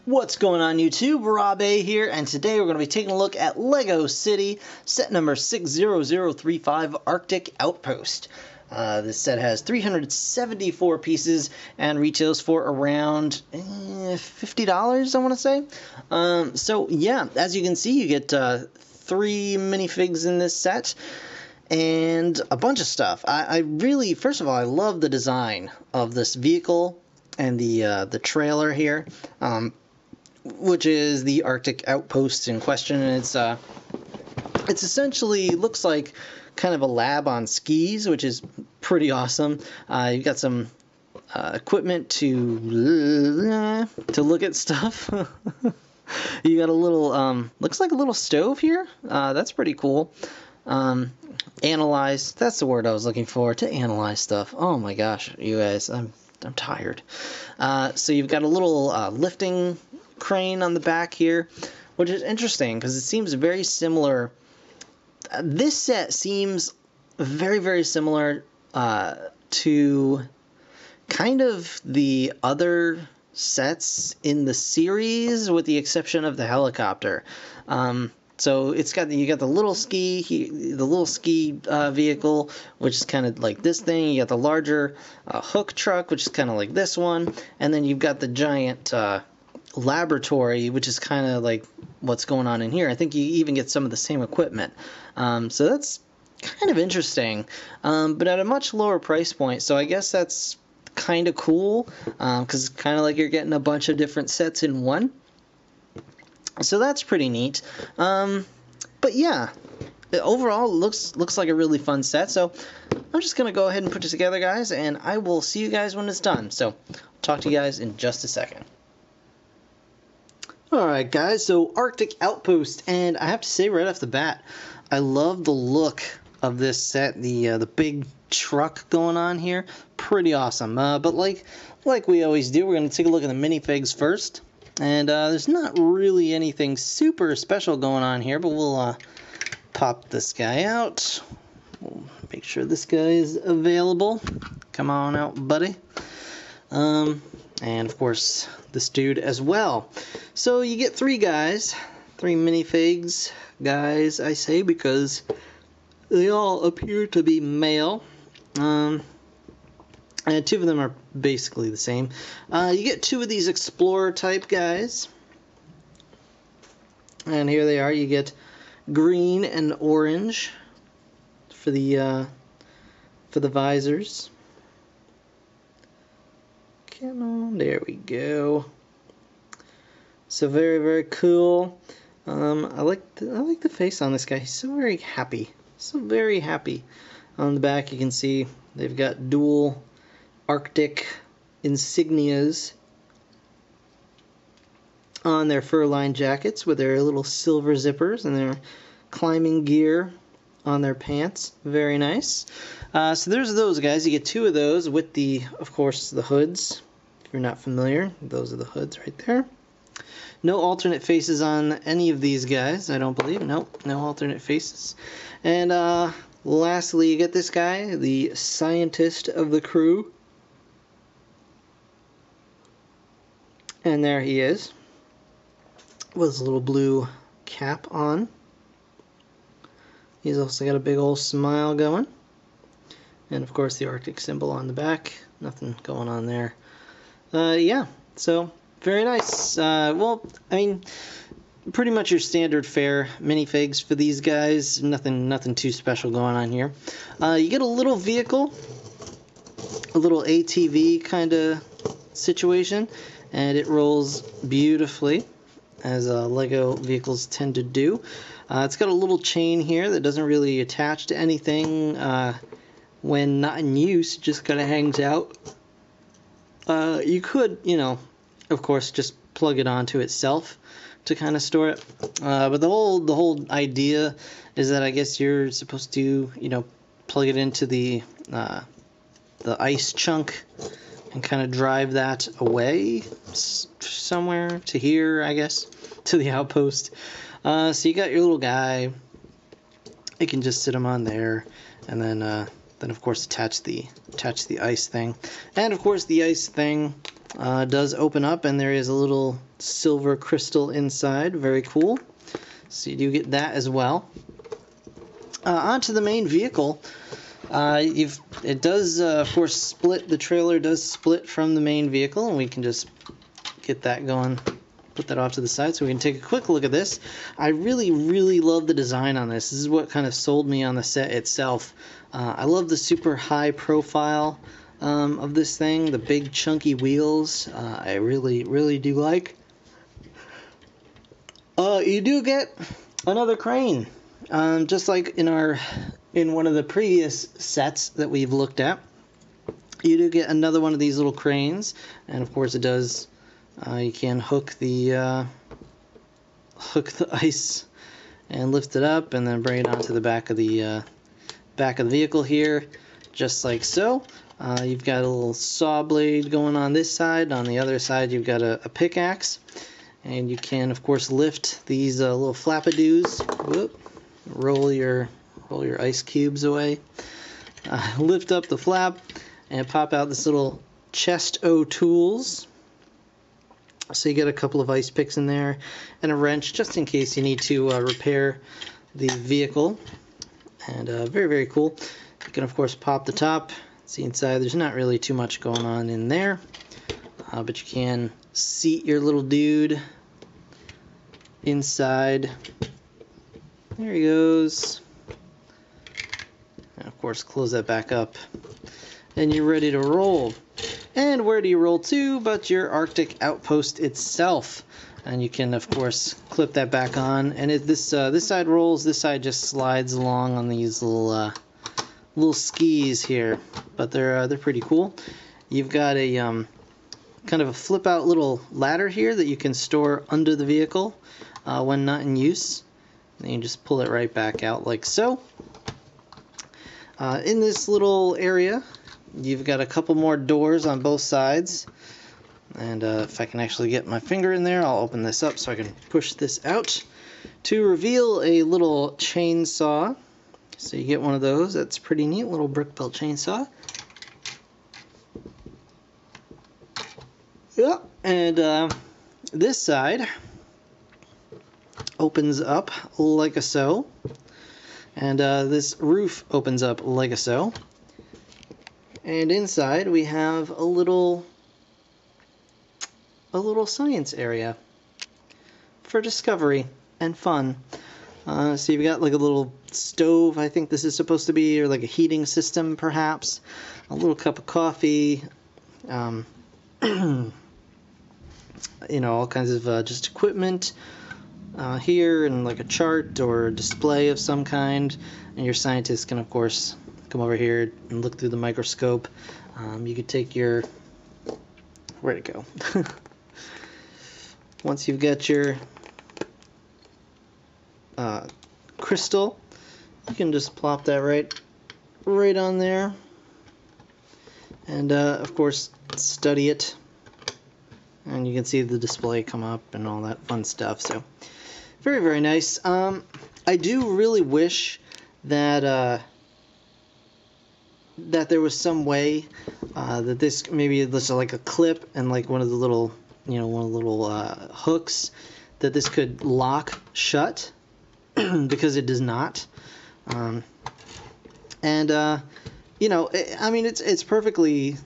What's going on YouTube? Rob A here, and today we're going to be taking a look at LEGO City set number 60035 Arctic Outpost. This set has 374 pieces and retails for around $50, I want to say. So yeah, as you can see, you get 3 minifigs in this set and a bunch of stuff. I really, first of all, I love the design of this vehicle and the trailer here, which is the Arctic Outpost in question, and it's essentially looks like kind of a lab on skis, which is pretty awesome. You've got some equipment to look at stuff. You got a little looks like a little stove here. That's pretty cool. Analyze, that's the word I was looking for, to analyze stuff. Oh my gosh, you guys, I'm tired. So you've got a little lifting crane on the back here, which is interesting because it seems very similar. This set seems very, very similar to kind of the other sets in the series, with the exception of the helicopter. So it's got you got the little ski vehicle, which is kind of like this thing. You got the larger hook truck, which is kind of like this one, and then you've got the giant laboratory, which is kind of like what's going on in here. I think you even get some of the same equipment. So that's kind of interesting, but at a much lower price point. So I guess that's kind of cool, because it's kind of like you're getting a bunch of different sets in one. So that's pretty neat. But yeah, overall looks like a really fun set. So I'm just gonna go ahead and put it together, guys, and I will see you guys when it's done. So I'll talk to you guys in just a second. Alright guys, so Arctic Outpost, and I have to say right off the bat, I love the look of this set, the big truck going on here, pretty awesome. But like we always do, we're going to take a look at the minifigs first, and there's not really anything super special going on here, but we'll pop this guy out. We'll make sure this guy is available. Come on out, buddy. And of course this dude as well. So you get 3 guys, 3 minifigs, guys I say, because they all appear to be male, and 2 of them are basically the same. You get 2 of these explorer type guys, and here they are. You get green and orange for the visors. Come on, there we go. So very, very cool. I like the face on this guy. He's so very happy. So very happy. On the back you can see they've got dual Arctic insignias on their fur-lined jackets with their little silver zippers, and their climbing gear on their pants. Very nice. So there's those guys. You get 2 of those with of course, the hoods. If you're not familiar, those are the hoods right there. No alternate faces on any of these guys, I don't believe. Nope, no alternate faces. And lastly, you get this guy, the scientist of the crew. And there he is, with his little blue cap on. He's also got a big old smile going. And of course the Arctic symbol on the back. Nothing going on there. Yeah, so very nice. Well, I mean, pretty much your standard fare minifigs for these guys. Nothing too special going on here. You get a little vehicle, a little ATV kind of situation, and it rolls beautifully, as LEGO vehicles tend to do. It's got a little chain here that doesn't really attach to anything when not in use. It just kind of hangs out. You could, of course, just plug it onto itself to kind of store it. But the whole idea is that I guess you're supposed to, plug it into the ice chunk and kind of drive that away somewhere to here, I guess, to the outpost. So you got your little guy. You can just sit him on there, and then of course attach the ice thing. And of course the ice thing does open up, and there is a little silver crystal inside. Very cool. So you do get that as well. Onto the main vehicle. It does, of course, split. The trailer does split from the main vehicle, and we can just get that going. Put that off to the side so we can take a quick look at this. I really, really love the design on this. This is what kind of sold me on the set itself. I love the super high profile of this thing, the big chunky wheels. I really, really do like. You do get another crane, just like in one of the previous sets that we've looked at. You do get another one of these little cranes, and of course it does. You can hook the ice and lift it up, and then bring it onto the back of the vehicle here, just like so. You've got a little saw blade going on this side. On the other side, you've got a pickaxe, and you can, of course, lift these little flappadoos. Whoop, roll your ice cubes away. Lift up the flap and pop out this little chest o' tools. So you get a couple of ice picks in there and a wrench just in case you need to repair the vehicle. And very, very cool. You can, of course, pop the top. See inside, there's not really too much going on in there. But you can seat your little dude inside. There he goes. And, of course, close that back up. And you're ready to roll. And where do you roll to but your Arctic Outpost itself? And you can, of course, clip that back on. And this side rolls, this side just slides along on these little skis here. But they're pretty cool. You've got a kind of a flip-out little ladder here that you can store under the vehicle when not in use. And you just pull it right back out like so. In this little area, you've got a couple more doors on both sides. And if I can actually get my finger in there, I'll open this up so I can push this out to reveal a little chainsaw. So you get one of those. That's pretty neat, little brick built chainsaw. Yeah, and this side opens up like so. And this roof opens up like so. And inside we have a little science area for discovery and fun. So you've got like a little stove, I think this is supposed to be, or like a heating system perhaps. A little cup of coffee. You know, all kinds of just equipment here, and like a chart or a display of some kind. And your scientists can, of course, come over here and look through the microscope. You could take your... Where'd it go? Once you've got your crystal, you can just plop that right on there. And, of course, study it. And you can see the display come up and all that fun stuff. So, very, very nice. I do really wish that that there was some way that this, maybe this like a clip and like one of the little, hooks, that this could lock shut, because it does not. I mean, it's perfectly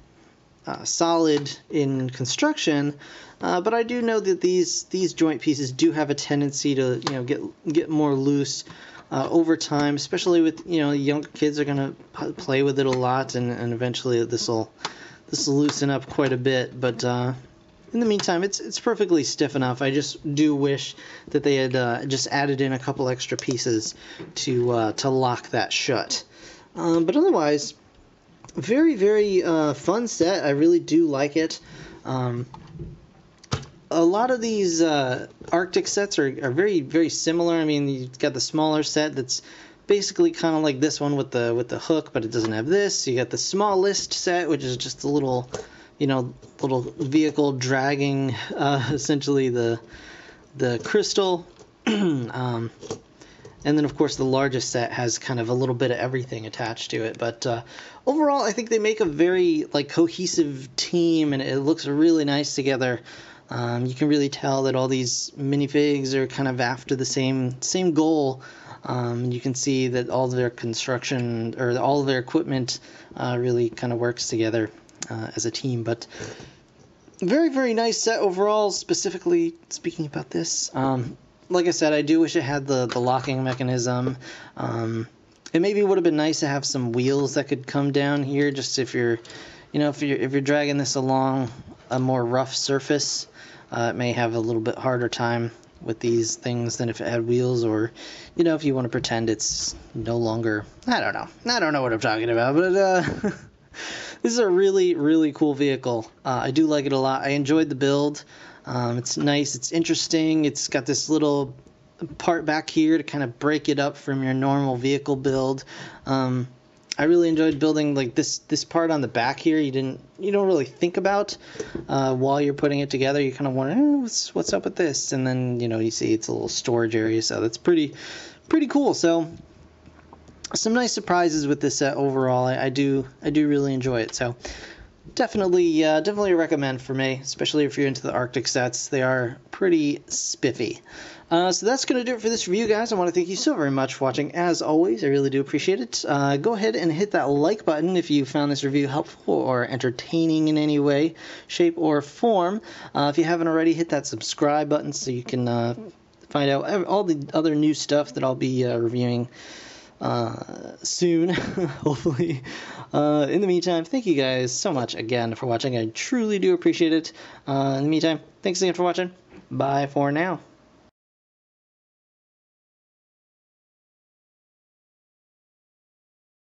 solid in construction, but I do know that these joint pieces do have a tendency to get more loose over time, especially with younger kids are gonna play with it a lot, and eventually this will loosen up quite a bit. But in the meantime, it's perfectly stiff enough. I just do wish that they had just added in a couple extra pieces to lock that shut. But otherwise, very, very fun set. I really do like it. A lot of these Arctic sets are very, very similar. I mean, you've got the smaller set that's basically kind of like this one with the hook, but it doesn't have this. You got the smallest set, which is just a little vehicle dragging essentially the crystal. And then, of course, the largest set has kind of a little bit of everything attached to it. But overall, I think they make a very like cohesive team, and it looks really nice together. You can really tell that all these minifigs are kind of after the same goal. You can see that all of their construction or all of their equipment really kind of works together as a team. But very, very nice set overall. Specifically speaking about this. Like I said, I do wish it had the locking mechanism. It maybe would have been nice to have some wheels that could come down here, just if you're dragging this along a more rough surface. It may have a little bit harder time with these things than if it had wheels, or if you want to pretend it's no longer. I don't know what I'm talking about, but this is a really, really cool vehicle. I do like it a lot. I enjoyed the build. It's nice, it's interesting, it's got this little part back here to kind of break it up from your normal vehicle build. I really enjoyed building like this part on the back here. You don't really think about while you're putting it together. You kind of wonder, what's up with this? And then you see it's a little storage area, so that's pretty cool. So some nice surprises with this set overall. I do really enjoy it. So definitely recommend for me, especially if you're into the Arctic sets. They are pretty spiffy. So that's going to do it for this review, guys. I want to thank you so very much for watching. As always, I really do appreciate it. Go ahead and hit that like button if you found this review helpful or entertaining in any way, shape, or form. If you haven't already, hit that subscribe button so you can find out all the other new stuff that I'll be reviewing soon, hopefully. In the meantime, thank you guys so much again for watching. I truly do appreciate it. In the meantime, thanks again for watching. Bye for now.